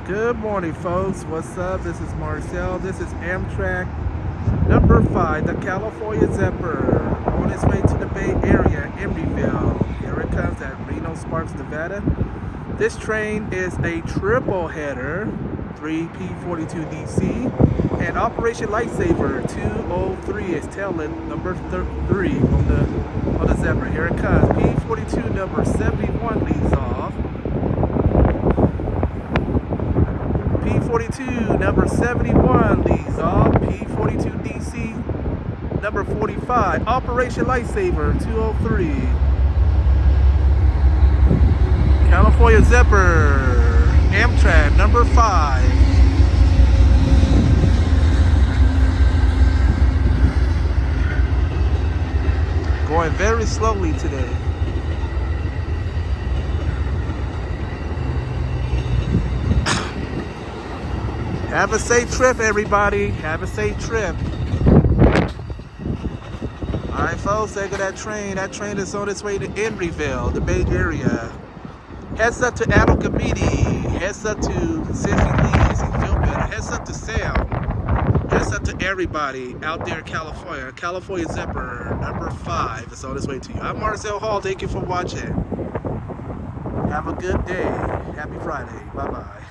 Good morning, folks. What's up? This is Marcel. This is Amtrak number 5, the California Zephyr, on its way to the Bay Area, Emeryville. Here it comes at Reno Sparks, Nevada. This train is a triple header, 3P42DC, and Operation Lifesaver 203 is tail end number 3 on the Zephyr. Here it comes. P42 number 71 leads off. P42 number 71 leads off. P42DC number 45. Operation Lifesaver 203. California Zephyr Amtrak number 5. Going very slowly today. Have a safe trip, everybody. Have a safe trip. Alright, folks, there go that train. That train is on its way to Emeryville, the Bay Area. Heads up to Adelgamidi. Heads up to Cincy Lee, feel better. Heads up to Sam. Heads up to everybody out there in California. California Zephyr number 5 is on its way to you. I'm Marcel Hall. Thank you for watching. Have a good day. Happy Friday. Bye-bye.